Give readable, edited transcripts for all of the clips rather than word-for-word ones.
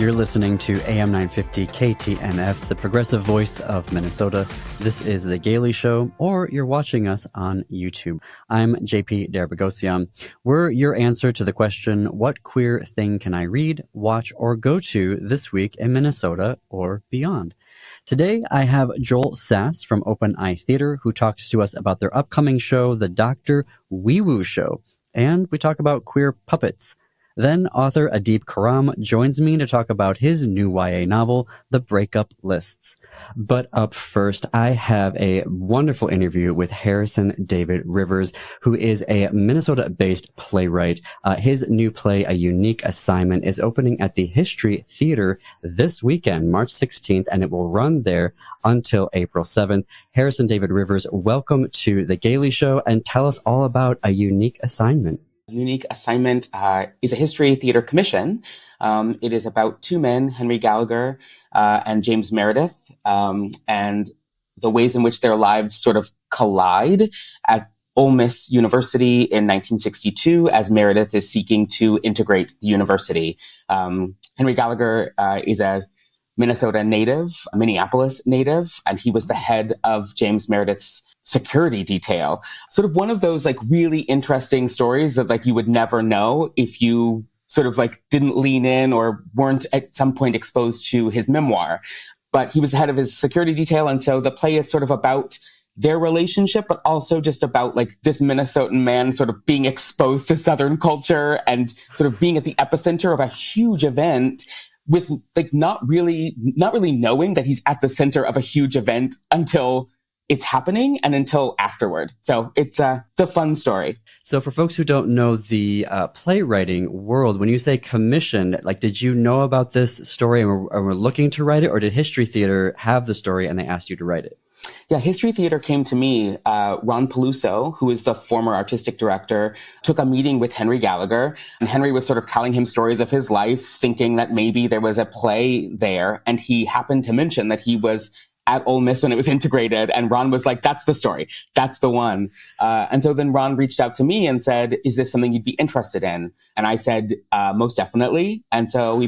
You're listening to AM 950 KTNF, the progressive voice of Minnesota. This is The Gailey Show, or you're watching us on YouTube. I'm JP Derabagosian. We're your answer to the question, what queer thing can I read, watch, or go to this week in Minnesota or beyond? Today, I have Joel Sass from Open Eye Theater, who talks to us about their upcoming show, The Dr. Wee Woo Show, and we talk about queer puppets. Then author Adib Khrorram joins me to talk about his new YA novel, The Breakup Lists. But up first, I have a wonderful interview with Harrison David Rivers, who is a Minnesota-based playwright. His new play, A Unique Assignment, is opening at the History Theater this weekend, March 16th, and it will run there until April 7th. Harrison David Rivers, welcome to The Gailey Show, and tell us all about A Unique Assignment. Unique Assignment is a history theater commission. It is about two men, Henry Gallagher and James Meredith, and the ways in which their lives sort of collide at Ole Miss University in 1962 as Meredith is seeking to integrate the university. Henry Gallagher is a Minnesota native, a Minneapolis native, and he was the head of James Meredith's security detail. Sort of one of those like really interesting stories that like you would never know if you sort of like didn't lean in or weren't at some point exposed to his memoir. But he was the head of his security detail. And so the play is sort of about their relationship, but also just about like this Minnesotan man sort of being exposed to Southern culture and sort of being at the epicenter of a huge event with like not really knowing that he's at the center of a huge event until it's happening and until afterward. So it's a fun story. So for folks who don't know the playwriting world, when you say commissioned, like, did you know about this story and were looking to write it, or did History Theater have the story and they asked you to write it? Yeah, History Theater came to me. Ron Peluso, who is the former artistic director, took a meeting with Henry Gallagher, and Henry was sort of telling him stories of his life, thinking that maybe there was a play there, and he happened to mention that he was at Ole Miss when it was integrated. And Ron was like, that's the story. That's the one. And so then Ron reached out to me and said, is this something you'd be interested in? And I said, most definitely. And so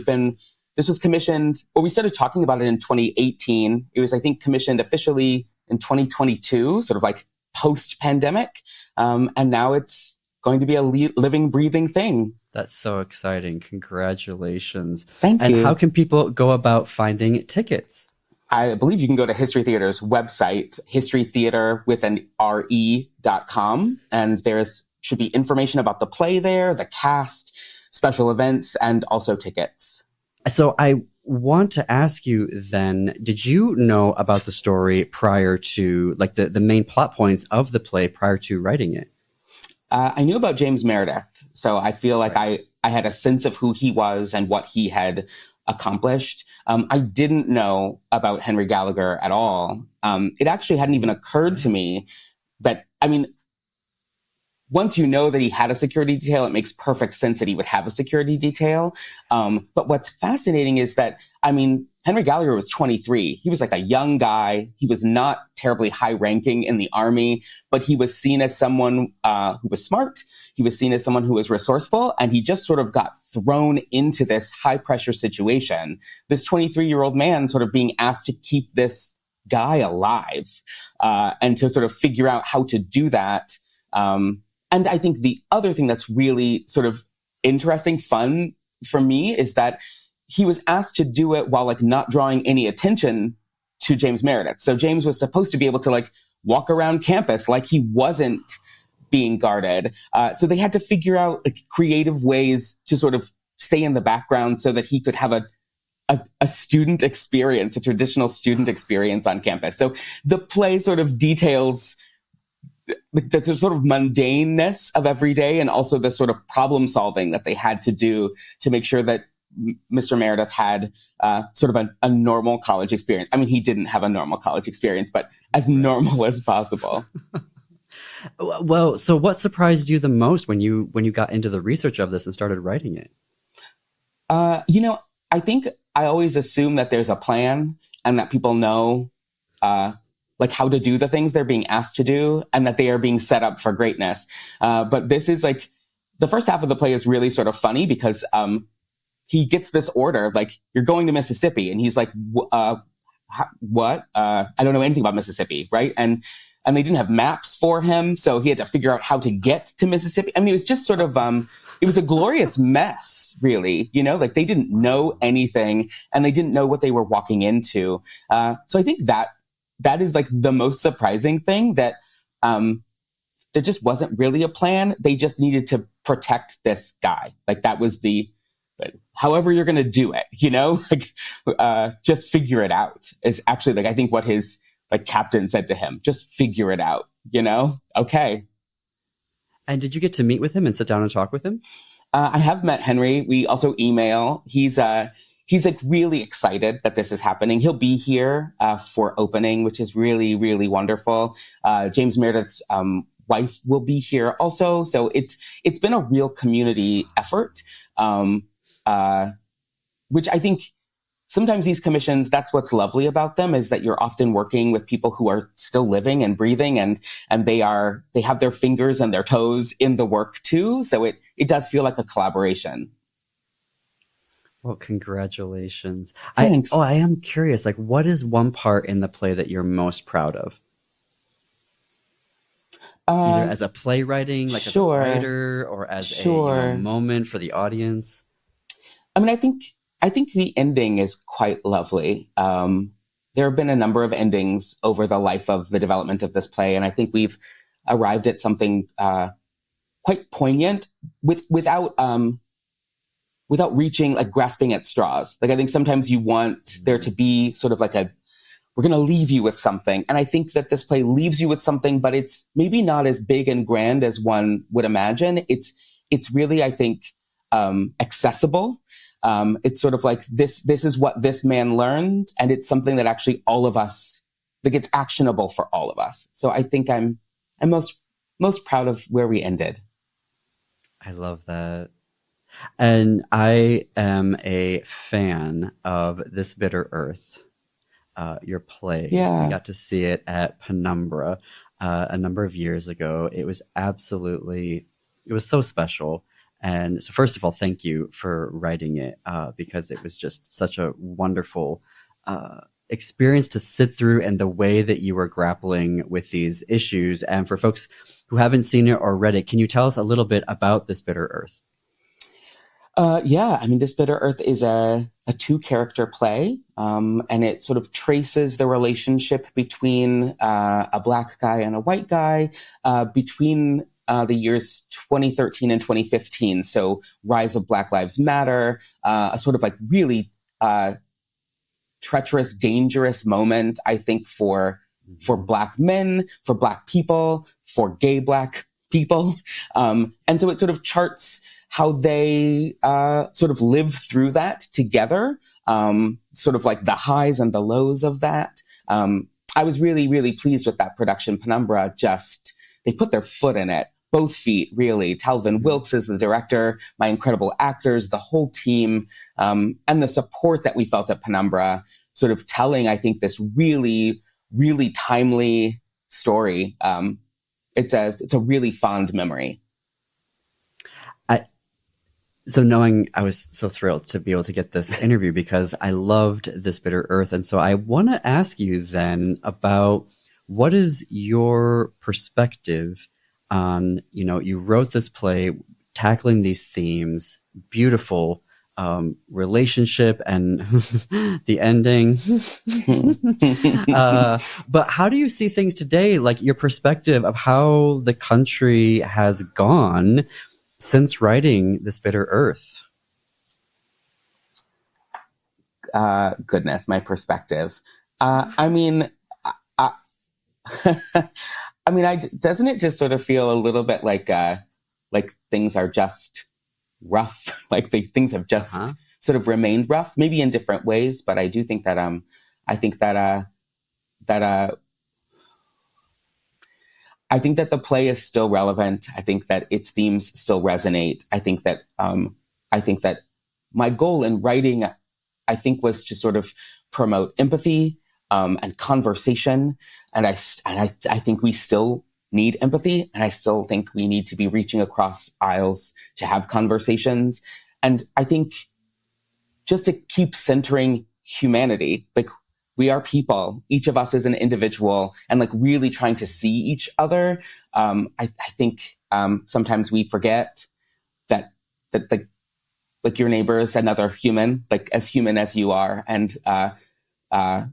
this was commissioned, or we started talking about it in 2018. It was, I think, commissioned officially in 2022, sort of like post-pandemic. And now it's going to be a living, breathing thing. That's so exciting. Congratulations. Thank you. And how can people go about finding tickets? I believe you can go to History Theater's website, historytheater.com, and should be information about the play there, the cast, special events, and also tickets. So I want to ask you then, did you know about the story prior to, like, the main plot points of the play prior to writing it? I knew about James Meredith, so I feel like I had a sense of who he was and what he had accomplished. I didn't know about Henry Gallagher at all. It actually hadn't even occurred to me that, I mean, once you know that he had a security detail, it makes perfect sense that he would have a security detail. But what's fascinating is that, I mean, Henry Gallagher was 23. He was like a young guy. He was not terribly high ranking in the army, but he was seen as someone who was smart. He was seen as someone who was resourceful, and he just sort of got thrown into this high pressure situation. This 23-year-old man sort of being asked to keep this guy alive, and to sort of figure out how to do that. And I think the other thing that's really sort of interesting, fun for me is that he was asked to do it while like not drawing any attention to James Meredith. So James was supposed to be able to like walk around campus like he wasn't being guarded. So they had to figure out like creative ways to sort of stay in the background so that he could have a student experience, a traditional student experience on campus. So the play sort of details the sort of mundaneness of every day and also the sort of problem solving that they had to do to make sure that Mr. Meredith had sort of a normal college experience. I mean, he didn't have a normal college experience, but as normal as possible. Well, so what surprised you the most when you got into the research of this and started writing it? I think I always assume that there's a plan and that people know like how to do the things they're being asked to do and that they are being set up for greatness. But this is like the first half of the play is really sort of funny because he gets this order, like, you're going to Mississippi. And he's like, what? I don't know anything about Mississippi. Right. And they didn't have maps for him. So he had to figure out how to get to Mississippi. I mean, it was just sort of, it was a glorious mess, really, like they didn't know anything and they didn't know what they were walking into. So I think that is like the most surprising thing, that, there just wasn't really a plan. They just needed to protect this guy. Like that was however you're going to do it, like, just figure it out is actually like, I think what his like captain said to him, just figure it out, Okay. And did you get to meet with him and sit down and talk with him? I have met Henry. We also email. He's like really excited that this is happening. He'll be here, for opening, which is really, really wonderful. James Meredith's, wife will be here also. So it's been a real community effort. Which I think sometimes these commissions, that's what's lovely about them, is that you're often working with people who are still living and breathing, and they have their fingers and their toes in the work too. So it does feel like a collaboration. Well, congratulations. Thanks. I am curious, like, what is one part in the play that you're most proud of? Either as a playwriting, like as a writer, or as a moment for the audience. I mean, I think the ending is quite lovely. There have been a number of endings over the life of the development of this play, and I think we've arrived at something quite poignant without reaching, like, grasping at straws. Like, I think sometimes you want there to be sort of like we're going to leave you with something. And I think that this play leaves you with something, but it's maybe not as big and grand as one would imagine. It's really, I think, accessible. It's sort of like this is what this man learned. And it's something that actually all of us, like, it's actionable for all of us. So I think I'm most proud of where we ended. I love that. And I am a fan of This Bitter Earth, your play. Yeah. We got to see it at Penumbra a number of years ago. It was so special. And so first of all, thank you for writing it, because it was just such a wonderful experience to sit through, and the way that you were grappling with these issues. And for folks who haven't seen it or read it, can you tell us a little bit about This Bitter Earth? Yeah, I mean, This Bitter Earth is a 2-character play, and it sort of traces the relationship between a Black guy and a white guy between the years 2013 and 2015. So rise of Black Lives Matter, a sort of like really treacherous, dangerous moment, I think, for Black men, for Black people, for gay Black people. And so it sort of charts how they sort of live through that together, sort of like the highs and the lows of that. I was really, really pleased with that production. Penumbra they put their foot in it, both feet, really. Talvin Wilkes is the director, my incredible actors, the whole team, and the support that we felt at Penumbra, sort of telling, I think, this really, really timely story. It's a really fond memory. So I was so thrilled to be able to get this interview, because I loved This Bitter Earth. And so I want to ask you then about, what is your perspective on, you wrote this play tackling these themes, beautiful relationship and the ending. But how do you see things today? Like, your perspective of how the country has gone since writing This Bitter Earth? Goodness, my perspective. I mean, doesn't it just sort of feel a little bit like things are just rough? Like things have just sort of remained rough, maybe in different ways. But I do think that I think that the play is still relevant. I think that its themes still resonate. I think that my goal in writing, I think, was to sort of promote empathy and conversation. And I think we still need empathy, and I still think we need to be reaching across aisles to have conversations. And I think just to keep centering humanity. Like, we are people. Each of us is an individual, and like really trying to see each other. I think sometimes we forget that like your neighbor is another human, like as human as you are. And and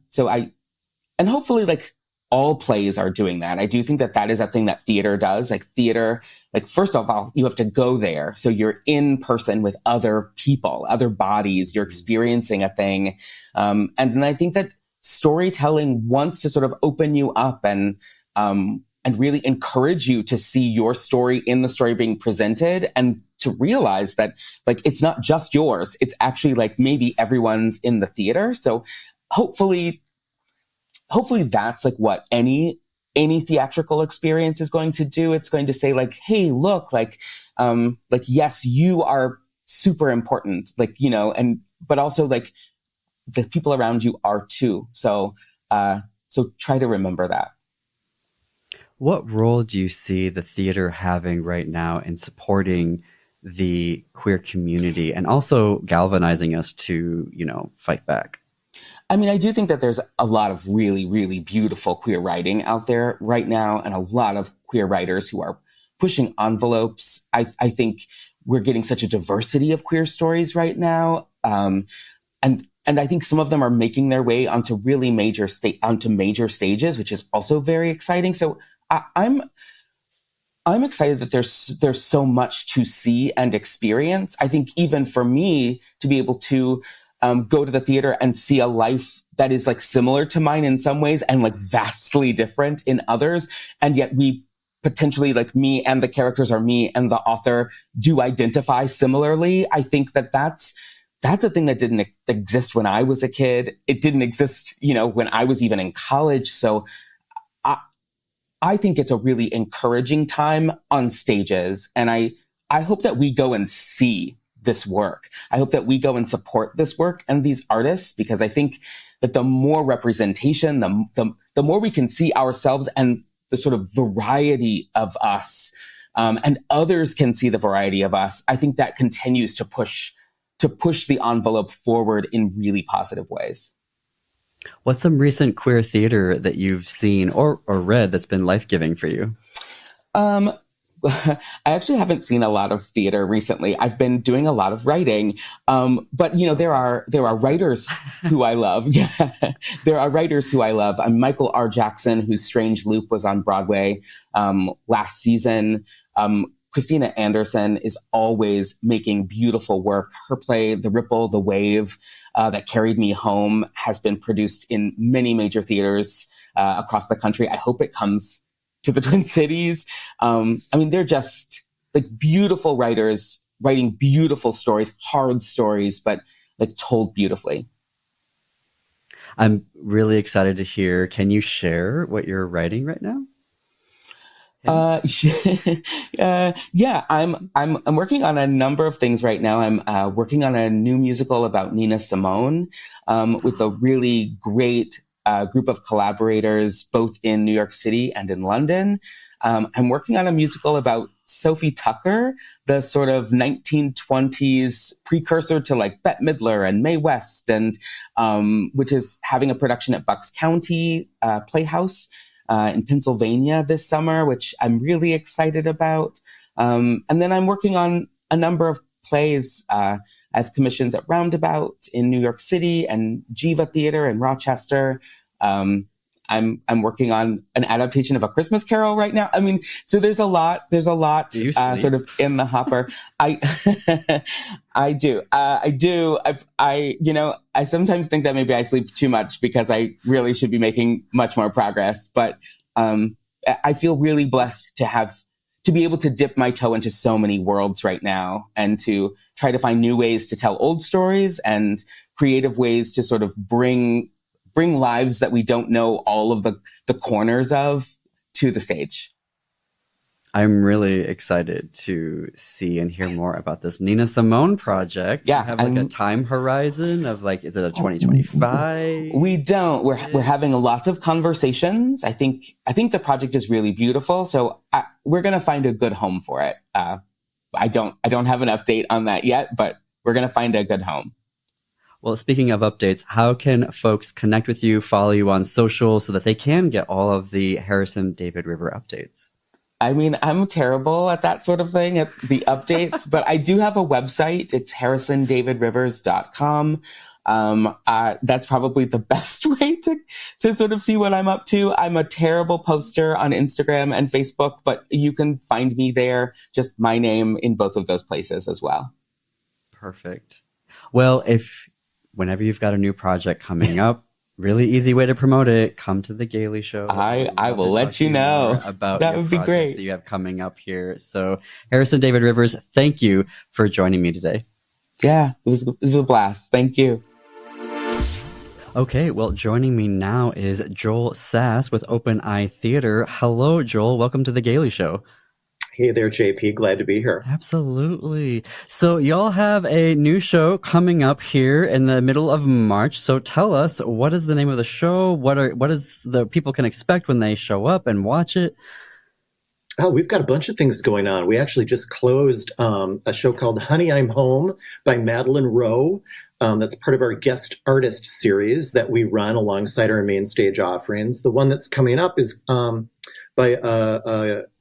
hopefully like all plays are doing that. I do think that that is a thing that theater does. Like theater, like first of all, you have to go there. So you're in person with other people, other bodies, you're experiencing a thing. And then I think that storytelling wants to sort of open you up and really encourage you to see your story in the story being presented, and to realize that like it's not just yours. It's actually like maybe everyone's in the theater. So hopefully that's like what any theatrical experience is going to do. It's going to say like, hey, look, like yes, you are super important, like, you know, but also like the people around you are too. So try to remember that. What role do you see the theater having right now in supporting the queer community and also galvanizing us to, you know, fight back? I mean, I do think that there's a lot of really, really beautiful queer writing out there right now, and a lot of queer writers who are pushing envelopes. I think we're getting such a diversity of queer stories right now. And I think some of them are making their way onto really major stages, which is also very exciting. So I'm excited that there's so much to see and experience. I think even for me to be able to go to the theater and see a life that is like similar to mine in some ways and like vastly different in others. And yet we potentially, like, me and the characters are me and the author do identify similarly. I think that that's a thing that didn't exist when I was a kid. It didn't exist, you know, when I was even in college. So I think it's a really encouraging time on stages. And I hope that we go and see this work. I hope that we go and support this work and these artists, because I think that the more representation, the more we can see ourselves and the sort of variety of us, and others can see the variety of us, I think that continues to push the envelope forward in really positive ways. What's some recent queer theater that you've seen or read that's been life-giving for you? I actually haven't seen a lot of theater recently. I've been doing a lot of writing. But you know, there are writers who I love. Yeah. There are writers who I love. Michael R. Jackson, whose Strange Loop was on Broadway, last season. Christina Anderson is always making beautiful work. Her play, The Ripple, The Wave, that carried me home, has been produced in many major theaters, across the country. I hope it comes to the Twin Cities. I mean, they're just like beautiful writers writing beautiful stories, hard stories, but like told beautifully. I'm really excited to hear. Can you share what you're writing right now? Yeah, I'm working on a number of things right now. I'm working on a new musical about Nina Simone, with a really great group of collaborators, both in New York City and in London. I'm working on a musical about Sophie Tucker, the sort of 1920s precursor to like Bette Midler and Mae West, and which is having a production at Bucks County Playhouse in Pennsylvania this summer, which I'm really excited about. And then I'm working on a number of plays. I have commissions at Roundabout in New York City and Jiva Theater in Rochester. I'm working on an adaptation of A Christmas Carol right now. I mean, so there's a lot sort of in the hopper. I do. You know, I sometimes think that maybe I sleep too much because I really should be making much more progress. But I feel really blessed to be able to dip my toe into so many worlds right now, and to try to find new ways to tell old stories and creative ways to sort of bring lives that we don't know all of the corners of to the stage. I'm really excited to see and hear more about this Nina Simone project. Yeah. Do you have like a time horizon of like, is it a 2025? We don't. We're having lots of conversations. I think the project is really beautiful. So we're going to find a good home for it. I don't have an update on that yet, but we're going to find a good home. Well, speaking of updates, how can folks connect with you, follow you on social so that they can get all of the Harrison David River updates? I mean, I'm terrible at that sort of thing, at the updates, but I do have a website. It's harrisondavidrivers.com. That's probably the best way to sort of see what I'm up to. I'm a terrible poster on Instagram and Facebook, but you can find me there, just my name in both of those places as well. Perfect. Well, whenever you've got a new project coming up, really easy way to promote it. Come to the Gailey Show. I will let you know about that would be great that you have coming up here. So, Harrison David Rivers, thank you for joining me today. Yeah, it was a blast. Thank you. Okay, well, joining me now is Joel Sass with Open Eye Theater. Hello, Joel. Welcome to the Gailey Show. Hey there, JP. Glad to be here. Absolutely. So y'all have a new show coming up here in the middle of March. So tell us, what is the name of the show? What is the people can expect when they show up and watch it? Oh, we've got a bunch of things going on. We actually just closed a show called Honey, I'm Home by Madeline Rowe. That's part of our guest artist series that we run alongside our main stage offerings. The one that's coming up is by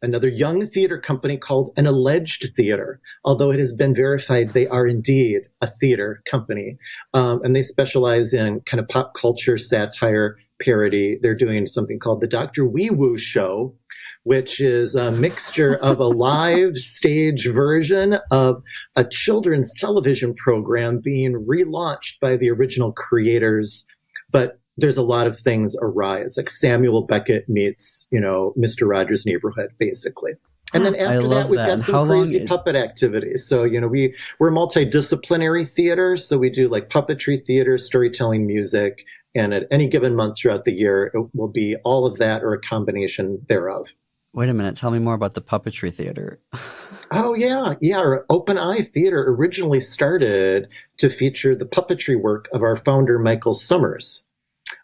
another young theater company called An Alleged Theater. Although it has been verified, they are indeed a theater company. And they specialize in kind of pop culture, satire, parody. They're doing something called the Dr. Wee Woo Show, which is a mixture of a live stage version of a children's television program being relaunched by the original creators. But there's a lot of things awry. It's like Samuel Beckett meets, Mr. Rogers' Neighborhood, basically. And then after that, we've got some crazy puppet activities. So, we're multidisciplinary theater. So we do like puppetry theater, storytelling, music. And at any given month throughout the year, it will be all of that or a combination thereof. Wait a minute. Tell me more about the puppetry theater. Oh, yeah. Yeah. Our Open Eye Theater originally started to feature the puppetry work of our founder, Michael Summers.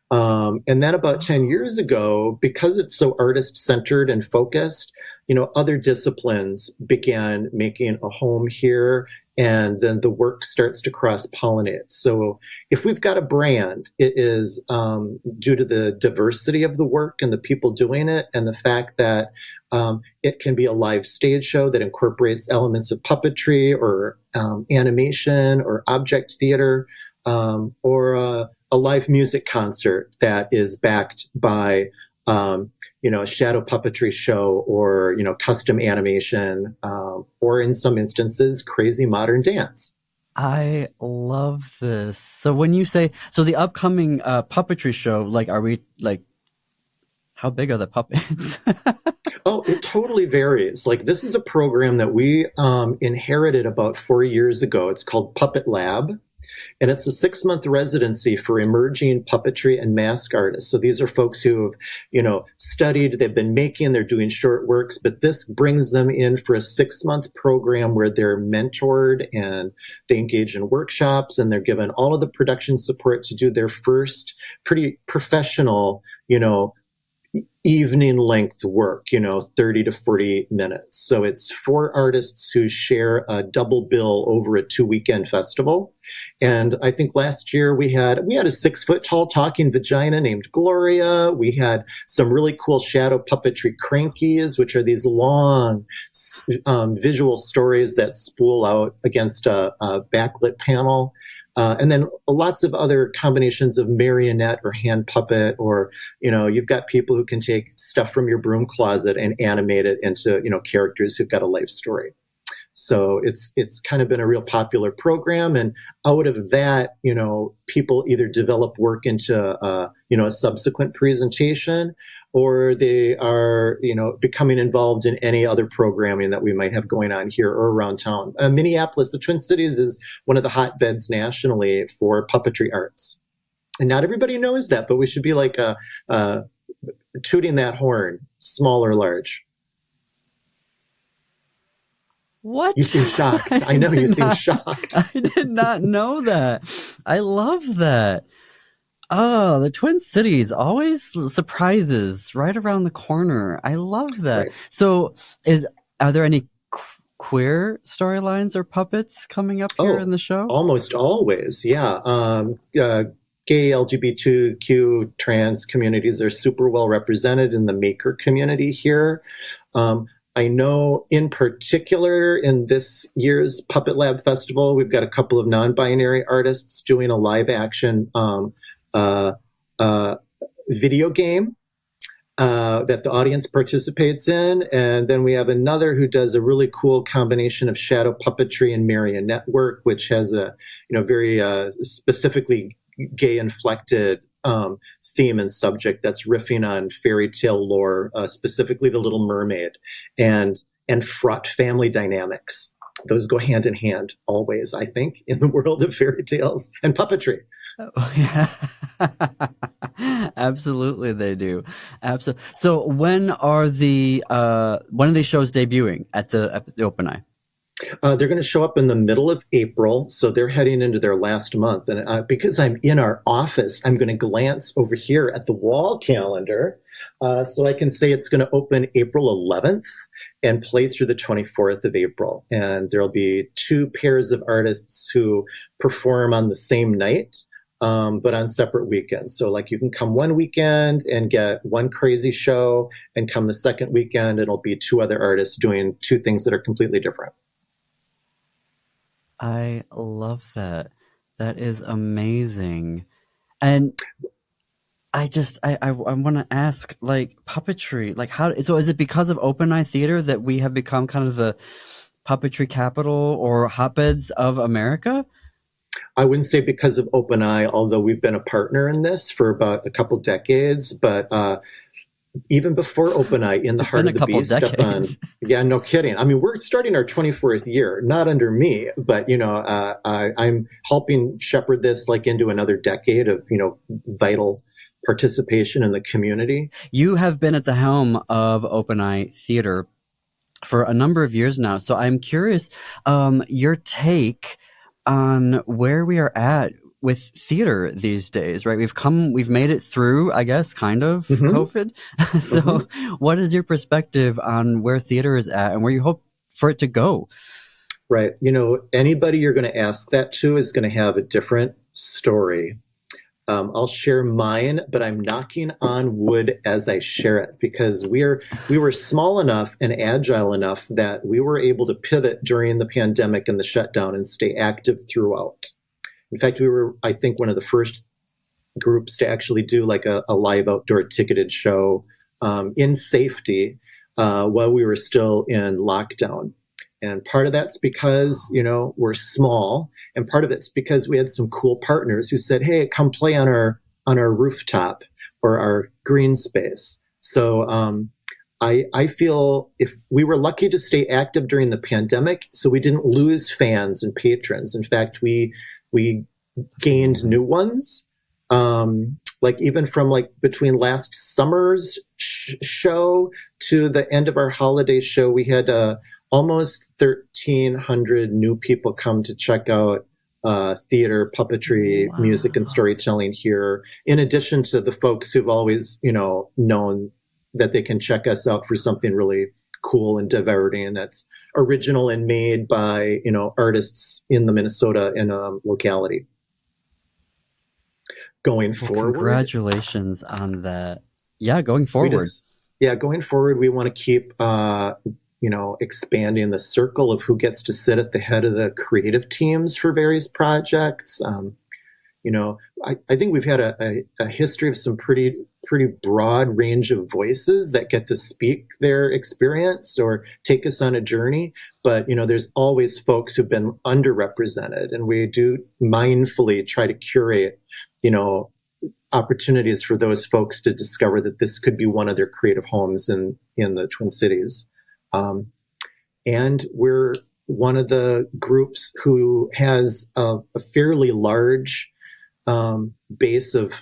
And then about 10 years ago, because it's so artist-centered and focused, other disciplines began making a home here, and then the work starts to cross-pollinate. So if we've got a brand, it is due to the diversity of the work and the people doing it, and the fact that it can be a live stage show that incorporates elements of puppetry or animation or object theater, or a live music concert that is backed by, a shadow puppetry show or, custom animation, or in some instances, crazy modern dance. I love this. So when you say, the upcoming puppetry show, how big are the puppets? Oh, it totally varies. Like, this is a program that we inherited about 4 years ago. It's called Puppet Lab. And it's a 6-month residency for emerging puppetry and mask artists. So these are folks who have, studied, they've been making, they're doing short works, but this brings them in for a 6-month program where they're mentored and they engage in workshops, and they're given all of the production support to do their first pretty professional, evening length work, 30 to 40 minutes. So it's 4 artists who share a double bill over a 2-weekend festival. And I think last year we had a 6-foot tall talking vagina named Gloria. We had some really cool shadow puppetry crankies, which are these long visual stories that spool out against a backlit panel. And then lots of other combinations of marionette or hand puppet, or, you've got people who can take stuff from your broom closet and animate it into, characters who've got a life story. So it's kind of been a real popular program. And out of that, people either develop work into, a subsequent presentation, or they are, becoming involved in any other programming that we might have going on here or around town. Minneapolis, the Twin Cities, is one of the hotbeds nationally for puppetry arts. And not everybody knows that, but we should be like tooting that horn, small or large. What? You seem shocked. I know you seem shocked. I did not know that. I love that. Oh, the Twin Cities, always surprises right around the corner. I love that. Right. So are there any queer storylines or puppets coming up here in the show? Almost always, yeah. Gay, LGBTQ, trans communities are super well represented in the maker community here. I know in particular in this year's Puppet Lab Festival, we've got a couple of non-binary artists doing a live action video game that the audience participates in. And then we have another who does a really cool combination of shadow puppetry and marionette work, which has a very specifically gay inflected theme and subject that's riffing on fairy tale lore, specifically The Little Mermaid, and fraught family dynamics. Those go hand in hand always, I think, in the world of fairy tales and puppetry. Oh, yeah. Absolutely, they do. Absolutely. So, when are these shows debuting at the Open Eye? They're going to show up in the middle of April, so they're heading into their last month. And because I'm in our office, I'm going to glance over here at the wall calendar, so I can say it's going to open April 11th and play through the 24th of April. And there'll be 2 pairs of artists who perform on the same night, but on separate weekends. So like you can come one weekend and get one crazy show, and come the second weekend, it'll be 2 other artists doing 2 things that are completely different. I love that. That is amazing. And I want to ask, like, puppetry, like so is it because of Open Eye Theater that we have become kind of the puppetry capital or hotbeds of America? I wouldn't say because of Open Eye, although we've been a partner in this for about a couple decades, but even before Open Eye, in the It's heart been of the beast, Stefan. Yeah, no kidding. I mean, we're starting our 24th year, not under me, but I'm helping shepherd this like into another decade of vital participation in the community. You have been at the helm of Open Eye Theater for a number of years now, so I'm curious your take on where we are at with theater these days, right? We've made it through, I guess, kind of COVID. So what is your perspective on where theater is at and where you hope for it to go? Right. Anybody you're going to ask that to is going to have a different story. I'll share mine, but I'm knocking on wood as I share it, because we were small enough and agile enough that we were able to pivot during the pandemic and the shutdown and stay active throughout. In fact, we were, I think, one of the first groups to actually do like a live outdoor ticketed show in safety while we were still in lockdown. And part of that's because, we're small. And part of it's because we had some cool partners who said, hey, come play on our rooftop or our green space. So I feel if we were lucky to stay active during the pandemic, so we didn't lose fans and patrons. In fact, we gained new ones. Like even from like between last summer's show to the end of our holiday show, we had almost 1,300 new people come to check out theater, puppetry, music, and storytelling here, in addition to the folks who've always, known that they can check us out for something really cool and diverting that's original and made by, artists in the Minnesota and locality. Going forward. Congratulations on that. Yeah, going forward. Going forward, we want to keep expanding the circle of who gets to sit at the head of the creative teams for various projects. I think we've had a history of some pretty broad range of voices that get to speak their experience or take us on a journey. But, there's always folks who've been underrepresented, and we do mindfully try to curate, opportunities for those folks to discover that this could be one of their creative homes in the Twin Cities. And we're one of the groups who has a fairly large base of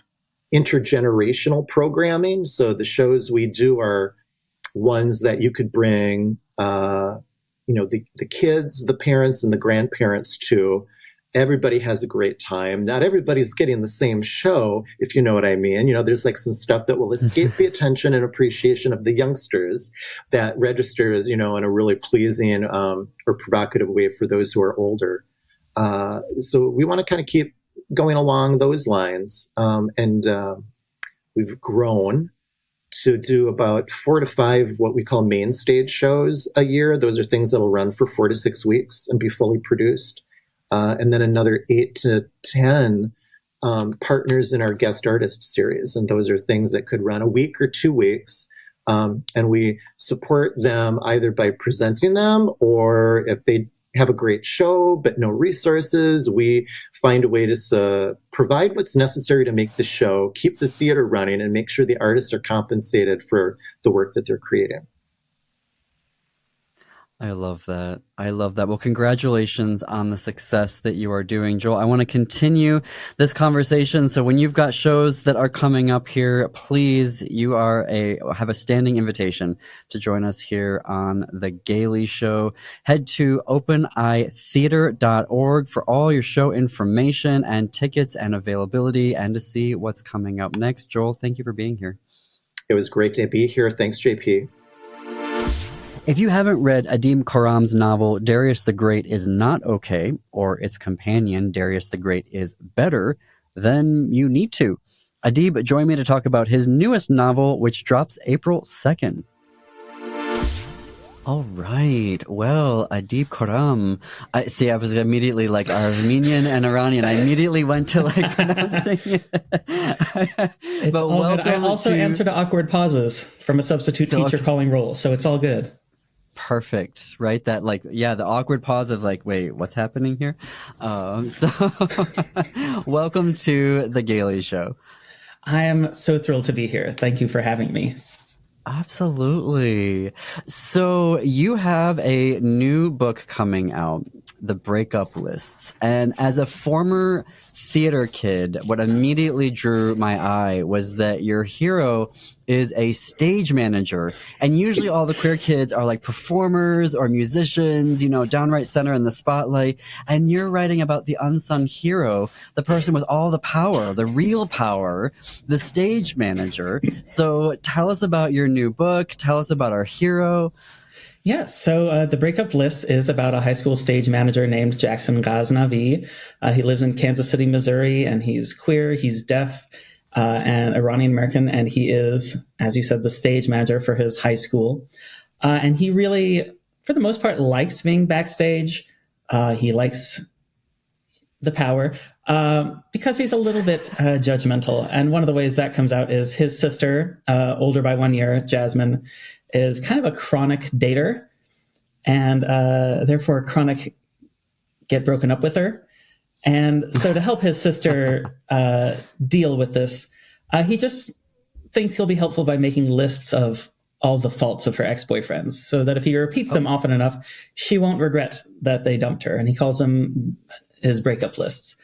intergenerational programming. So the shows we do are ones that you could bring, the kids, the parents, and the grandparents to, everybody has a great time. Not everybody's getting the same show, if you know what I mean. There's like some stuff that will escape the attention and appreciation of the youngsters that registers, in a really pleasing or provocative way for those who are older. So we want to kind of keep going along those lines. And we've grown to do about 4 to 5 what we call main stage shows a year. Those are things that will run for 4 to 6 weeks and be fully produced. And then another 8 to 10 partners in our guest artist series. And those are things that could run a week or 2 weeks. And we support them either by presenting them, or if they have a great show but no resources, we find a way to provide what's necessary to make the show, keep the theater running, and make sure the artists are compensated for the work that they're creating. I love that. I love that. Well, congratulations on the success that you are doing, Joel. I want to continue this conversation. So when you've got shows that are coming up here, please, you have a standing invitation to join us here on The Gailey Show. Head to openeyetheater.org for all your show information and tickets and availability, and to see what's coming up next. Joel, thank you for being here. It was great to be here. Thanks, JP. If you haven't read Adib Khrorram's novel Darius the Great is Not Okay, or its companion Darius the Great is Better, then you need to. Adib joined me to talk about his newest novel, which drops April 2nd. All right. Well, Adib Khrorram. I was immediately like Armenian and Iranian. I immediately went to like pronouncing it. But welcome. I also answered awkward pauses from a substitute teacher calling roll, so it's all good. Perfect, right? That the awkward pause of like, wait, what's happening here? So welcome to The Gailey Show. I am so thrilled to be here. Thank you for having me. Absolutely. So you have a new book coming out, The Breakup Lists. And as a former theater kid, what immediately drew my eye was that your hero is a stage manager. And usually all the queer kids are like performers or musicians, downright center in the spotlight. And you're writing about the unsung hero, the person with all the power, the real power, the stage manager. So tell us about your new book. Tell us about our hero. Yeah, so The Breakup List is about a high school stage manager named Jackson Ghaznavi. He lives in Kansas City, Missouri, and he's queer, he's deaf, and Iranian American, and he is, as you said, the stage manager for his high school. And he really, for the most part, likes being backstage. He likes the power because he's a little bit judgmental. And one of the ways that comes out is his sister, older by 1 year, Jasmine, is kind of a chronic dater, and therefore chronic get broken up with her. And so to help his sister deal with this, he just thinks he'll be helpful by making lists of all the faults of her ex-boyfriends, so that if he repeats them often enough, she won't regret that they dumped her. And he calls them his breakup lists.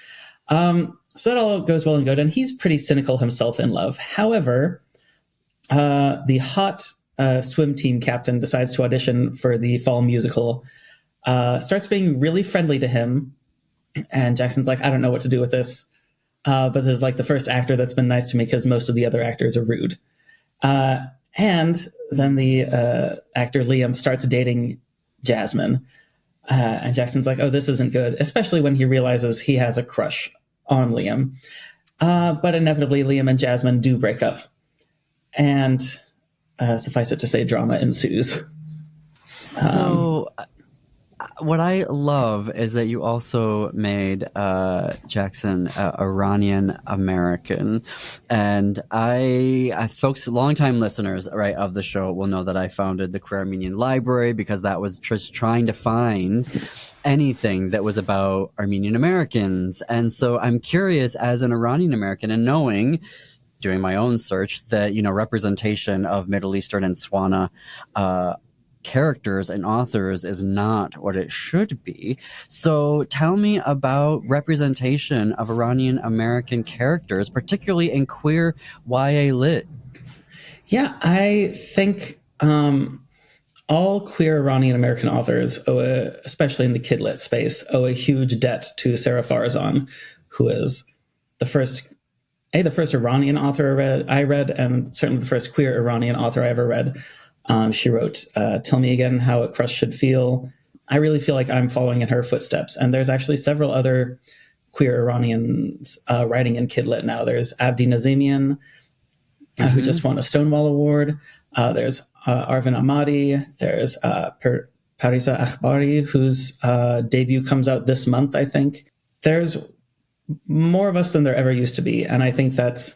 So that all goes well and good. And he's pretty cynical himself in love. However, the hot swim team captain decides to audition for the fall musical, starts being really friendly to him. And Jackson's like, I don't know what to do with this. But this is like the first actor that's been nice to me because most of the other actors are rude. And then the actor Liam starts dating Jasmine. And Jackson's like, oh, this isn't good, especially when he realizes he has a crush on Liam. But inevitably, Liam and Jasmine do break up. And suffice it to say, drama ensues. So what I love is that you also made Jackson Iranian American, and I folks, longtime listeners, right, of the show will know that I founded the Queer Armenian Library because that was just trying to find anything that was about Armenian Americans. And so I'm curious, as an Iranian American, and knowing, doing my own search, that representation of Middle Eastern and Swana characters and authors is not what it should be. So tell me about representation of Iranian American characters, particularly in queer YA lit. Yeah, I think all queer Iranian American authors, especially in the kidlit space, owe a huge debt to Sarah Farzan, who is the first Iranian author I read, and certainly the first queer Iranian author I ever read. She wrote Tell Me Again How a Crush Should Feel. I really feel like I'm following in her footsteps. And there's actually several other queer Iranians writing in kidlit now. There's Abdi Nazemian, who just won a Stonewall Award. There's Arvin Ahmadi. There's Parisa Akhbari, whose debut comes out this month, I think. There's more of us than there ever used to be. And I think that's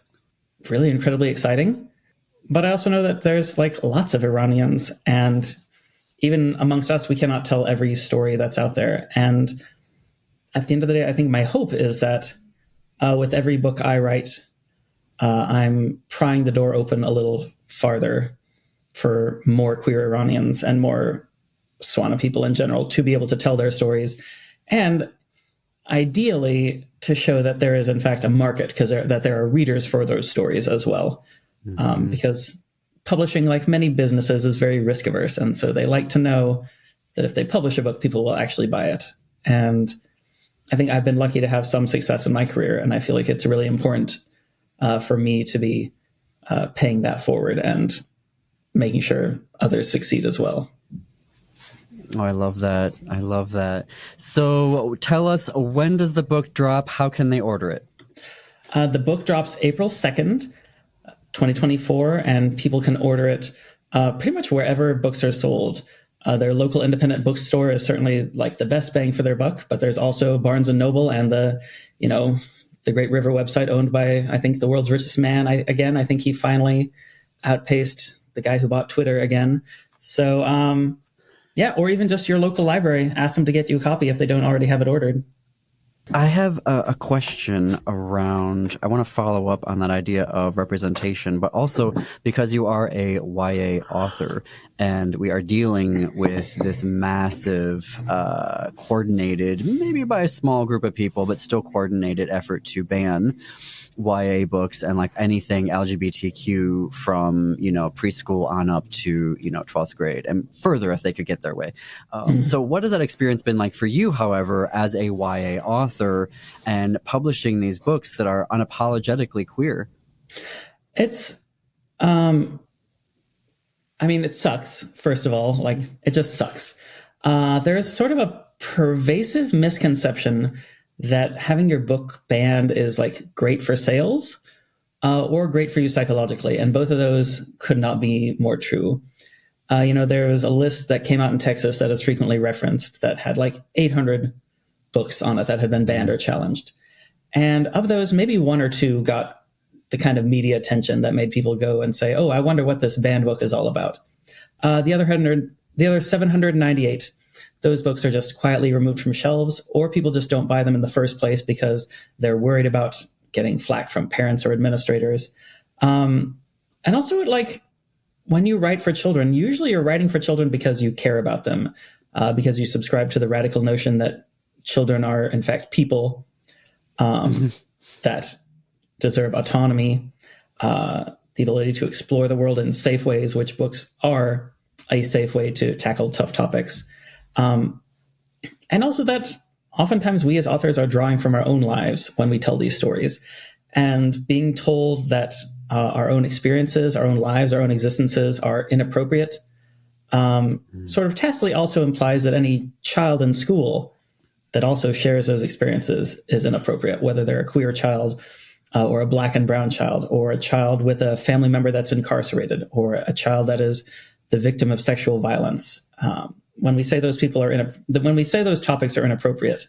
really incredibly exciting. But I also know that there's like lots of Iranians, and even amongst us, we cannot tell every story that's out there. And at the end of the day, I think my hope is that with every book I write, I'm prying the door open a little farther for more queer Iranians and more Swana people in general to be able to tell their stories. And ideally, to show that there is, in fact, a market, that there are readers for those stories as well. Because publishing, like many businesses, is very risk averse. And so they like to know that if they publish a book, people will actually buy it. And I think I've been lucky to have some success in my career. And I feel like it's really important for me to be paying that forward and making sure others succeed as well. Oh, I love that. I love that. So tell us, when does the book drop? How can they order it? The book drops April 2nd, 2024, and people can order it pretty much wherever books are sold. Their local independent bookstore is certainly like the best bang for their buck, but there's also Barnes and Noble and the Great River website owned by, I think, the world's richest man. I think he finally outpaced the guy who bought Twitter again. So, or even just your local library. Ask them to get you a copy if they don't already have it ordered. I have a question around, I want to follow up on that idea of representation, but also because you are a YA author and we are dealing with this massive, coordinated, maybe by a small group of people, but still coordinated effort to ban YA books and like anything LGBTQ from, preschool on up to, 12th grade and further if they could get their way. So what has that experience been like for you, however, as a YA author and publishing these books that are unapologetically queer? It's, it sucks, first of all. Like, it just sucks. There's sort of a pervasive misconception that having your book banned is like great for sales or great for you psychologically. And both of those could not be more true. There was a list that came out in Texas that is frequently referenced that had like 800 books on it that had been banned or challenged. And of those, maybe one or two got the kind of media attention that made people go and say, oh, I wonder what this banned book is all about. The other 798, those books are just quietly removed from shelves, or people just don't buy them in the first place because they're worried about getting flack from parents or administrators. And also, when you write for children, usually you're writing for children because you care about them, because you subscribe to the radical notion that children are, in fact, people that deserve autonomy, the ability to explore the world in safe ways, which books are a safe way to tackle tough topics. And also that oftentimes we as authors are drawing from our own lives when we tell these stories, and being told that our own experiences, our own lives, our own existences are inappropriate sort of tacitly also implies that any child in school that also shares those experiences is inappropriate, whether they're a queer child or a Black and brown child, or a child with a family member that's incarcerated, or a child that is the victim of sexual violence. When we say those people when we say those topics are inappropriate,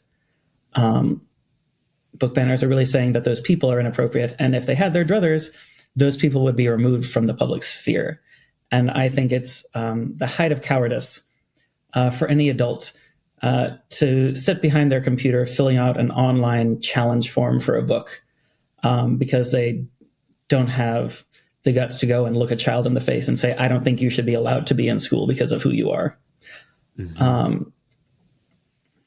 book banners are really saying that those people are inappropriate. And if they had their druthers, those people would be removed from the public sphere. And I think it's the height of cowardice for any adult to sit behind their computer filling out an online challenge form for a book because they don't have the guts to go and look a child in the face and say, I don't think you should be allowed to be in school because of who you are.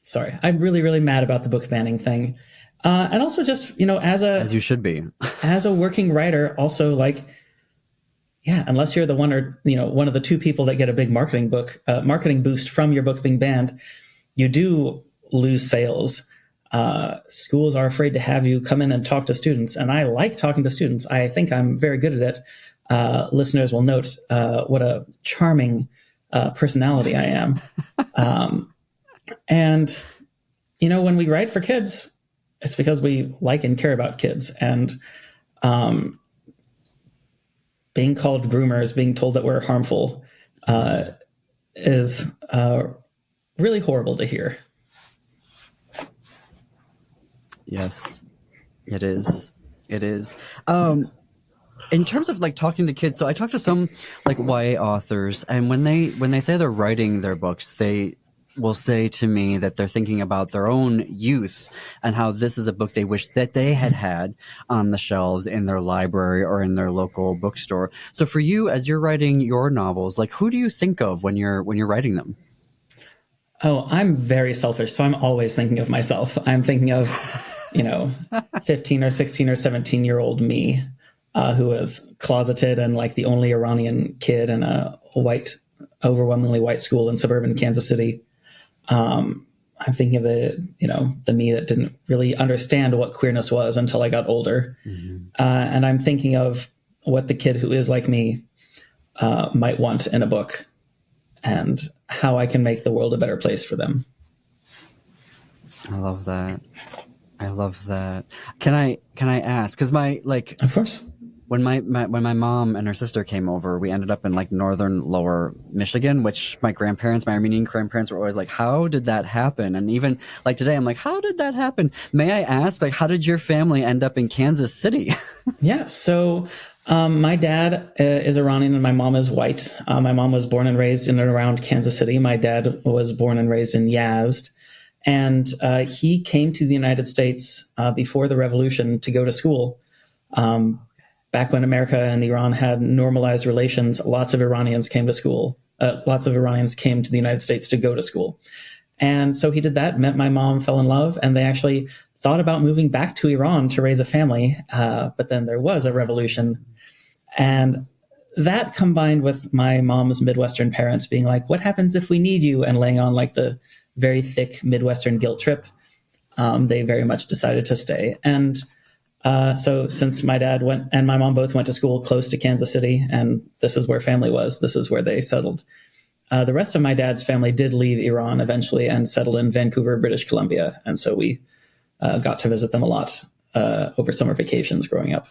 Sorry, I'm really, really mad about the book banning thing. And also just, as you should be, as a working writer, also yeah, unless you're the one or one of the two people that get a big marketing boost from your book being banned, you do lose sales. Schools are afraid to have you come in and talk to students, and I like talking to students. I think I'm very good at it. Listeners will note what a charming personality I am. And when we write for kids, it's because we like and care about kids. And being called groomers, being told that we're harmful, is really horrible to hear. Yes, it is. It is. In terms of like talking to kids, so I talk to some like YA authors, and when they say they're writing their books, they will say to me that they're thinking about their own youth and how this is a book they wish that they had on the shelves in their library or in their local bookstore. So for you, as you're writing your novels, like who do you think of when you're writing them? Oh, I'm very selfish, so I'm always thinking of myself. I'm thinking of 15 or 16 or 17-year-old me, who was closeted and like the only Iranian kid in a overwhelmingly white school in suburban Kansas City. I'm thinking of the me that didn't really understand what queerness was until I got older. Mm-hmm. And I'm thinking of what the kid who is like me might want in a book and how I can make the world a better place for them. I love that. Can I ask? Because of course. When my mom and her sister came over, we ended up in like northern lower Michigan, which my Armenian grandparents were always like, how did that happen? And even like today, I'm like, how did that happen? May I ask, like, how did your family end up in Kansas City? Yeah. So, my dad is Iranian and my mom is white. My mom was born and raised in and around Kansas City. My dad was born and raised in Yazd. And he came to the United States before the revolution to go to school. Back when America and Iran had normalized relations, lots of Iranians came to school. Lots of Iranians came to the United States to go to school. And so he did that, met my mom, fell in love, and they actually thought about moving back to Iran to raise a family. But then there was a revolution. And that combined with my mom's Midwestern parents being like, what happens if we need you? And laying on like the very thick Midwestern guilt trip, they very much decided to stay. And so since my dad went and my mom both went to school close to Kansas City, and this is where family was, this is where they settled. The rest of my dad's family did leave Iran eventually and settled in Vancouver, British Columbia. And so we got to visit them a lot over summer vacations growing up.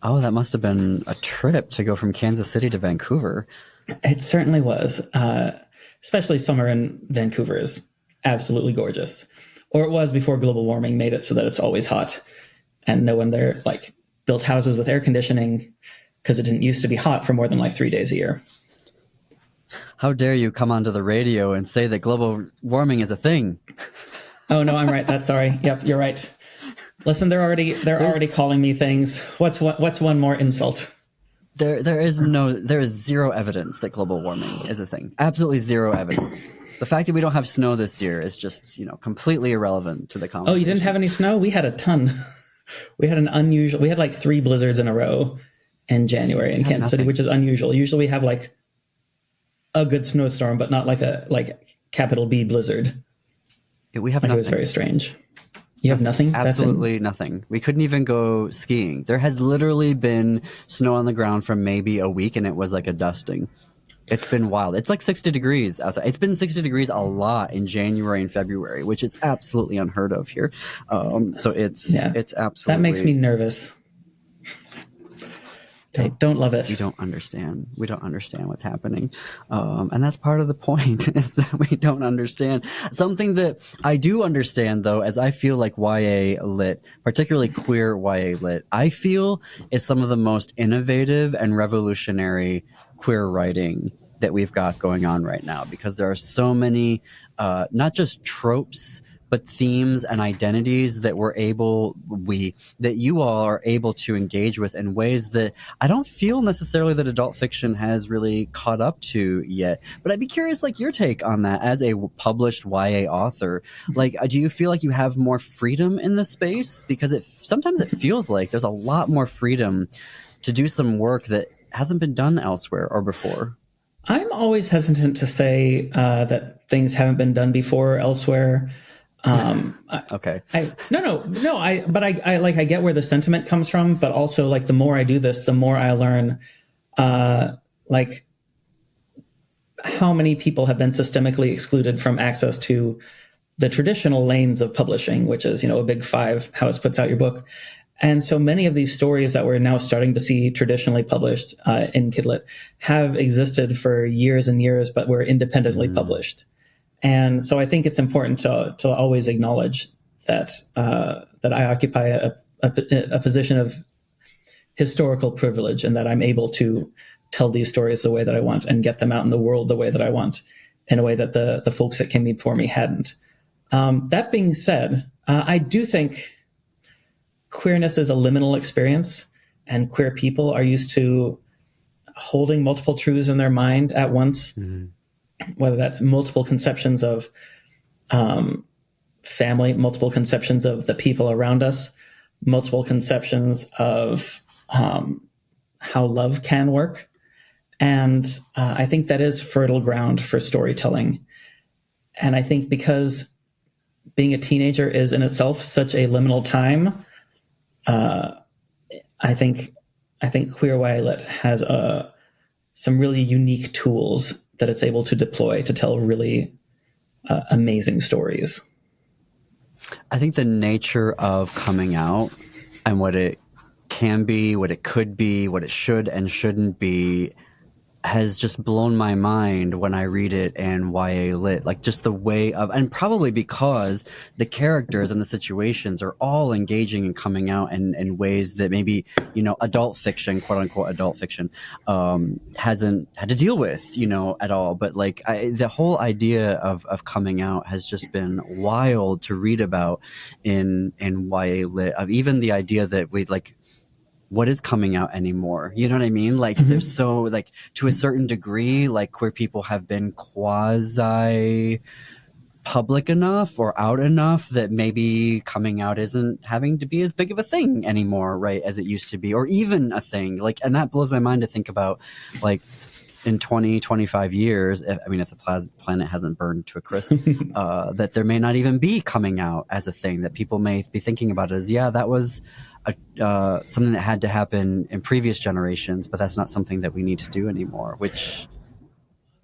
Oh, that must have been a trip to go from Kansas City to Vancouver. It certainly was. Especially summer in Vancouver is absolutely gorgeous. Or it was before global warming made it so that it's always hot. And no one there like built houses with air conditioning because it didn't used to be hot for more than like 3 days a year. How dare you come onto the radio and say that global warming is a thing? Oh no, I'm right. That's sorry. Yep, you're right. Listen, they're already calling me things. What's one more insult? There is zero evidence that global warming is a thing. Absolutely zero evidence. The fact that we don't have snow this year is just, completely irrelevant to the conversation. Oh, you didn't have any snow? We had a ton. We had like 3 blizzards in a row in January in Kansas City, which is unusual. Usually we have like a good snowstorm, but not like a capital B blizzard. Yeah, we have nothing. It was very strange. You have nothing? Absolutely nothing. We couldn't even go skiing. There has literally been snow on the ground for maybe a week, and it was like a dusting. It's been wild. It's like 60 degrees outside. It's been 60 degrees a lot in January and February, which is absolutely unheard of here. So it's absolutely... That makes me nervous. Don't love it. We don't understand. We don't understand what's happening. And that's part of the point, is that we don't understand. Something that I do understand, though, as I feel like YA lit, particularly queer YA lit, I feel is some of the most innovative and revolutionary queer writing that we've got going on right now, because there are so many, not just tropes, but themes and identities that that you all are able to engage with in ways that I don't feel necessarily that adult fiction has really caught up to yet. But I'd be curious, like, your take on that as a published YA author. Like, do you feel like you have more freedom in the space? Because sometimes it feels like there's a lot more freedom to do some work that hasn't been done elsewhere or before? I'm always hesitant to say that things haven't been done before or elsewhere. Okay. I get where the sentiment comes from, but also like the more I do this, the more I learn, like how many people have been systemically excluded from access to the traditional lanes of publishing, which is, a big five, how it puts out your book. And so many of these stories that we're now starting to see traditionally published in Kidlit have existed for years and years, but were independently published. And so I think it's important to always acknowledge that that I occupy a position of historical privilege, and that I'm able to tell these stories the way that I want and get them out in the world the way that I want, in a way that the folks that came before me hadn't. That being said, I do think queerness is a liminal experience, and queer people are used to holding multiple truths in their mind at once, whether that's multiple conceptions of family, multiple conceptions of the people around us, multiple conceptions of how love can work. And I think that is fertile ground for storytelling. And I think because being a teenager is in itself such a liminal time, I think Queer YA Lit has some really unique tools that it's able to deploy to tell really amazing stories. I think the nature of coming out and what it can be, what it could be, what it should and shouldn't be has just blown my mind when I read it in YA Lit. Like just the way of, and probably because the characters and the situations are all engaging and coming out in ways that maybe, adult fiction, quote unquote adult fiction, hasn't had to deal with, at all. But like the whole idea of coming out has just been wild to read about in YA Lit, of even the idea that we like, what is coming out anymore? You know what I mean? Like there's so like to a certain degree, like queer people have been quasi public enough or out enough that maybe coming out isn't having to be as big of a thing anymore, right? As it used to be, or even a thing. Like, and that blows my mind to think about, like, in 20, 25 years, if the planet hasn't burned to a crisp, that there may not even be coming out as a thing, that people may be thinking about it as, that was something that had to happen in previous generations, but that's not something that we need to do anymore, which...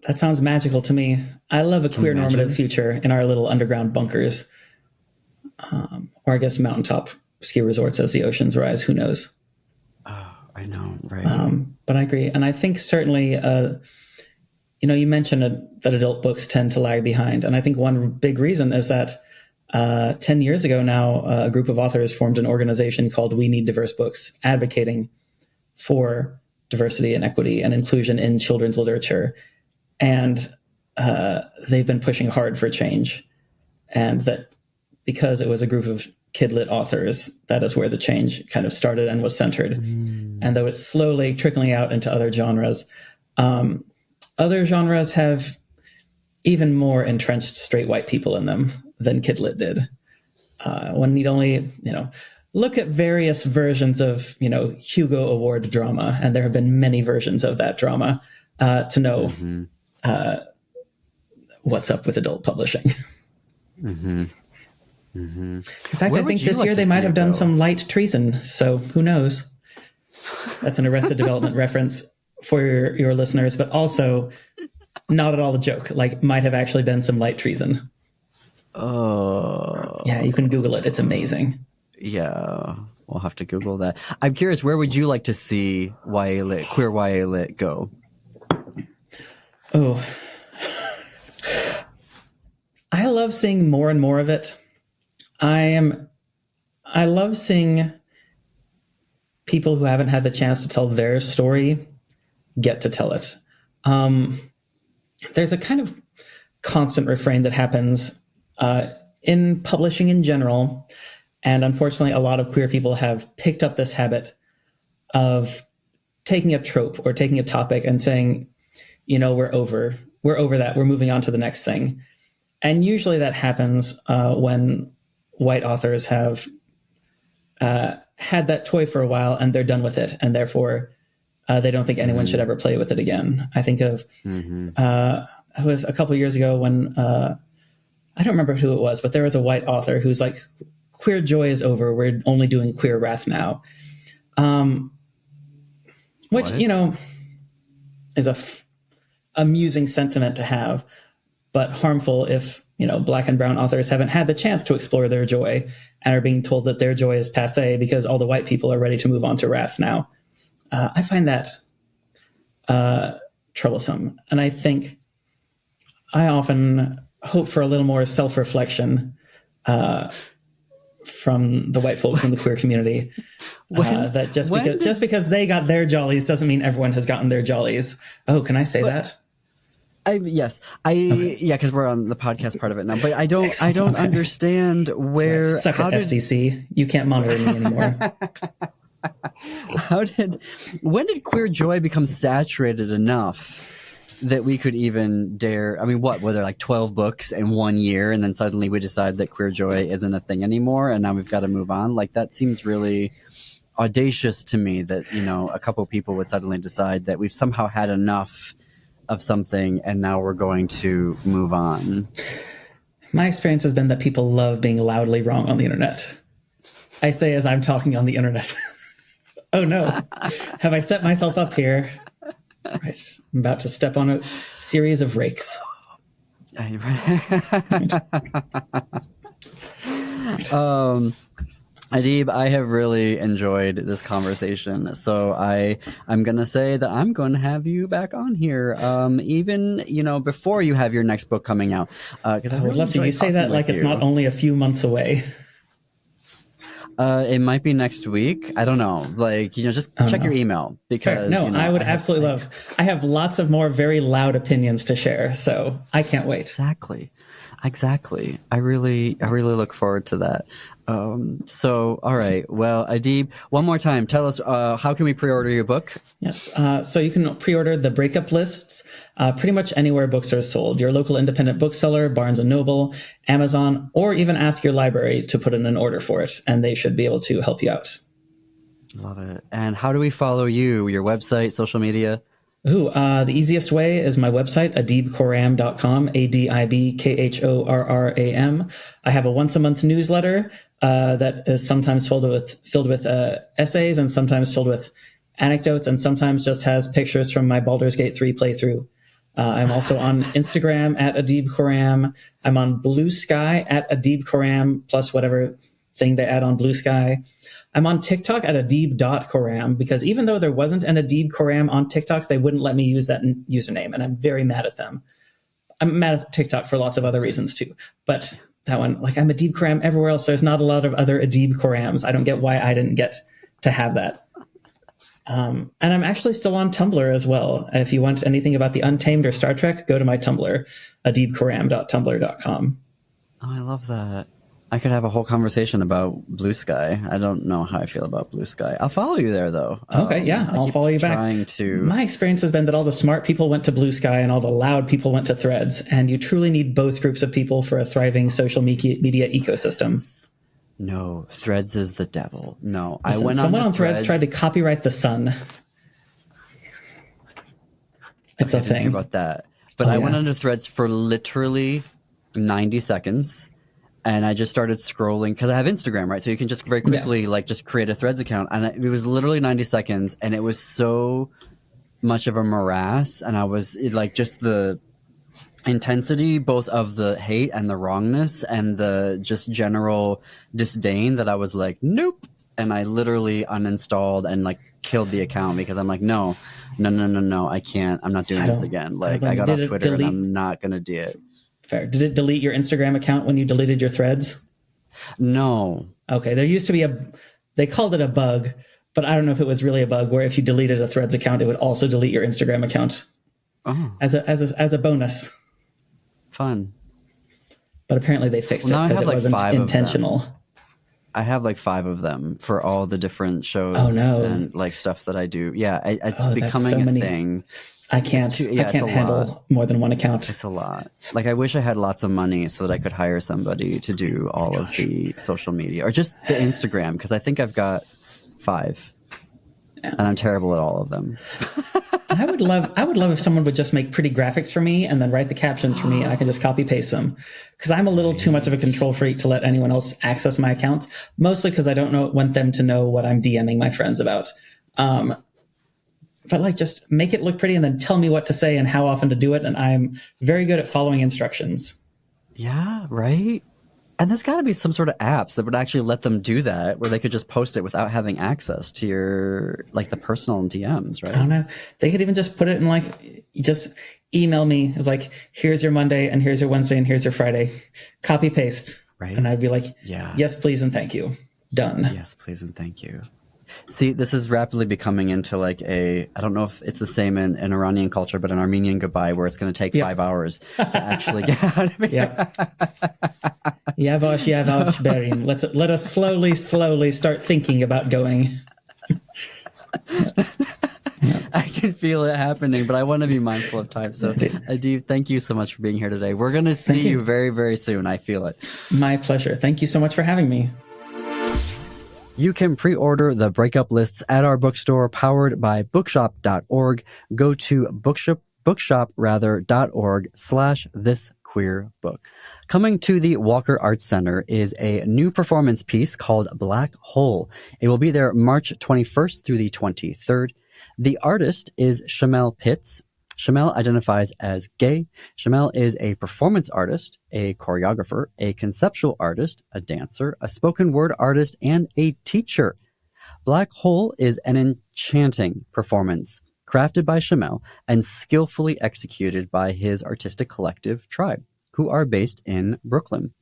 That sounds magical to me. I love a queer normative future in our little underground bunkers. Or I guess mountaintop ski resorts as the oceans rise, who knows? Oh, I know, right. But I agree. And I think certainly, you mentioned that adult books tend to lag behind. And I think one big reason is that 10 years ago now, a group of authors formed an organization called We Need Diverse Books, advocating for diversity and equity and inclusion in children's literature. And they've been pushing hard for change. And that because it was a group of kidlit authors, that is where the change kind of started and was centered. And though it's slowly trickling out into other genres have even more entrenched straight white people in them than Kidlit did. One need only, look at various versions of, Hugo Award drama, and there have been many versions of that drama to know what's up with adult publishing. In fact, I think this year they might have done some light treason, so who knows? That's an Arrested Development reference for your listeners, but also not at all a joke. Like, might have actually been some light treason. Oh. Yeah, you can Google it. It's amazing. Yeah, we'll have to Google that. I'm curious, where would you like to see YA Lit, queer YA Lit go? Oh. I love seeing more and more of it. I love seeing people who haven't had the chance to tell their story get to tell it. There's a kind of constant refrain that happens in publishing in general, and unfortunately a lot of queer people have picked up this habit of taking a trope or taking a topic and saying, we're over that, we're moving on to the next thing. And usually that happens when white authors have had that toy for a while and they're done with it, and therefore They don't think anyone should ever play with it again. I think of it was a couple of years ago when I don't remember who it was, but there was a white author who's like, "Queer joy is over. We're only doing queer wrath now," which is a amusing sentiment to have, but harmful if Black and brown authors haven't had the chance to explore their joy and are being told that their joy is passé because all the white people are ready to move on to wrath now. I find that troublesome, and I think I often hope for a little more self-reflection from the white folks in the queer community. That just because they got their jollies doesn't mean everyone has gotten their jollies. Oh, can I say that? Yes, because we're on the podcast part of it now. But I don't understand where. Suck at FCC. You can't monitor me anymore. When did queer joy become saturated enough that we could even dare? I mean, were there like 12 books in 1 year, and then suddenly we decide that queer joy isn't a thing anymore, and now we've got to move on? Like, that seems really audacious to me that, a couple people would suddenly decide that we've somehow had enough of something and now we're going to move on. My experience has been that people love being loudly wrong on the internet. I say as I'm talking on the internet. Oh no, have I set myself up here? Right. I'm about to step on a series of rakes. Adib, I have really enjoyed this conversation, so I'm going to say that I'm going to have you back on here, even, before you have your next book coming out. Because I would love to. You say that like it's not only a few months away. It might be next week. I don't know. Just check your email because. No, I would absolutely love. I have lots of more very loud opinions to share, so I can't wait. Exactly. I really look forward to that. So, all right. Well, Adib, one more time, tell us, how can we pre-order your book? Yes. So you can pre-order The Breakup Lists, pretty much anywhere books are sold. Your local independent bookseller, Barnes & Noble, Amazon, or even ask your library to put in an order for it, and they should be able to help you out. Love it. And how do we follow you? Your website, social media? The easiest way is my website, adibkhrorram.com, ADIBKHORRAM. I have a once a month newsletter that is sometimes filled with essays and sometimes filled with anecdotes and sometimes just has pictures from my Baldur's Gate 3 playthrough. I'm also on Instagram at Adib Khrorram. I'm on Blue Sky at Adib Khrorram plus whatever thing they add on Blue Sky. I'm on TikTok at adib.khrorram because even though there wasn't an Adib Khrorram on TikTok, they wouldn't let me use that username, and I'm very mad at them. I'm mad at TikTok for lots of other reasons too, but that one, I'm Adib Khrorram everywhere else. There's not a lot of other Adib Khrorrams. I don't get why I didn't get to have that. And I'm actually still on Tumblr as well. If you want anything about The Untamed or Star Trek, go to my Tumblr, adibkhrorram.tumblr.com. Oh, I love that. I could have a whole conversation about Blue Sky. I don't know how I feel about Blue Sky. I'll follow you there, though. Okay, yeah, I'll follow you back. My experience has been that all the smart people went to Blue Sky and all the loud people went to Threads, and you truly need both groups of people for a thriving social media ecosystem. No, Threads is the devil. No, Listen, someone on Threads tried to copyright the sun. It's a thing. I didn't hear about that. But I went onto Threads for literally 90 seconds. And I just started scrolling because I have Instagram, right? So you can just very quickly just create a Threads account. And it was literally 90 seconds and it was so much of a morass. And I was just the intensity, both of the hate and the wrongness and the just general disdain that I was like, nope. And I literally uninstalled and killed the account because I'm like, no, I can't. I'm not doing this again. I got off Twitter and I'm not going to do it. Fair. Did it delete your Instagram account when you deleted your Threads? No. Okay. There used to be they called it a bug, but I don't know if it was really a bug where if you deleted a Threads account, it would also delete your Instagram account. Oh. As a bonus. Fun. But apparently they fixed it because it wasn't intentional. I have 5 of them for all the different shows and stuff that I do. Yeah. It's becoming a thing. I can't handle more than one account. It's a lot. I wish I had lots of money so that I could hire somebody to do all of the social media or just the Instagram because I think I've got 5. and I'm terrible at all of them. I would love if someone would just make pretty graphics for me and then write the captions for me, and I can just copy paste them. Because I'm a little too much of a control freak to let anyone else access my accounts, mostly because I don't want them to know what I'm DMing my friends about. But like, just make it look pretty and then tell me what to say and how often to do it. And I'm very good at following instructions. Yeah, right. And there's got to be some sort of apps that would actually let them do that, where they could just post it without having access to your, like, the personal DMs, right? I don't know. They could even just put it in, like, you just email me. It's like, here's your Monday and here's your Wednesday and here's your Friday. Copy paste. Right. And I'd be like, yeah, yes, please and thank you. Done. Yes, please and thank you. See, this is rapidly becoming into like I don't know if it's the same in Iranian culture, but an Armenian goodbye where it's going to take 5 hours to actually get out of here. Yavash, Berim. Let us slowly start thinking about going. I can feel it happening, but I want to be mindful of time. So, Adib, thank you so much for being here today. We're going to see you very, very soon. I feel it. My pleasure. Thank you so much for having me. You can pre-order the breakup lists at our bookstore powered by bookshop.org. Go to bookshop.org/thisqueerbook. Coming to the Walker Arts Center is a new performance piece called Black Hole. It will be there March 21st through the 23rd. The artist is Shamel Pitts. Shamel identifies as gay. Shamel is a performance artist, a choreographer, a conceptual artist, a dancer, a spoken word artist, and a teacher. Black Hole is an enchanting performance crafted by Shamel and skillfully executed by his artistic collective Tribe, who are based in Brooklyn.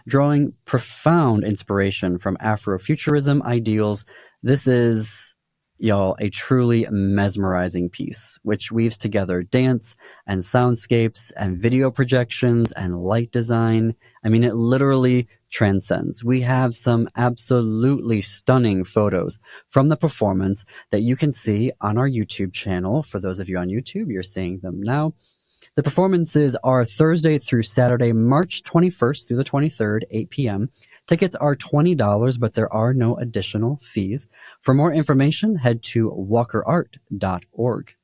Drawing profound inspiration from Afrofuturism ideals, this is, y'all, a truly mesmerizing piece, which weaves together dance and soundscapes and video projections and light design. I mean, it literally transcends. We have some absolutely stunning photos from the performance that you can see on our YouTube channel. For those of you on YouTube, you're seeing them now. The performances are Thursday through Saturday, March 21st through the 23rd, 8 p.m. Tickets are $20, but there are no additional fees. For more information, head to walkerart.org.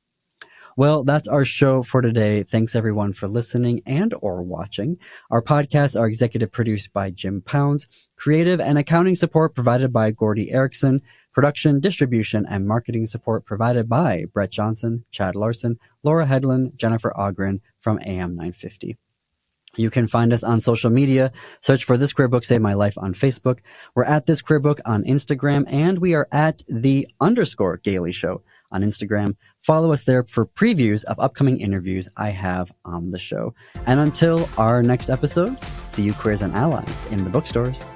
Well, that's our show for today. Thanks everyone for listening and or watching. Our podcasts are executive produced by Jim Pounds, creative and accounting support provided by Gordy Erickson, production, distribution, and marketing support provided by Brett Johnson, Chad Larson, Laura Hedlund, Jennifer Ogren from AM 950. You can find us on social media. Search for This Queer Book Saved My Life on Facebook. We're at This Queer Book on Instagram, and we are at _Gailey Show on Instagram. Follow us there for previews of upcoming interviews I have on the show. And until our next episode, see you queers and allies in the bookstores.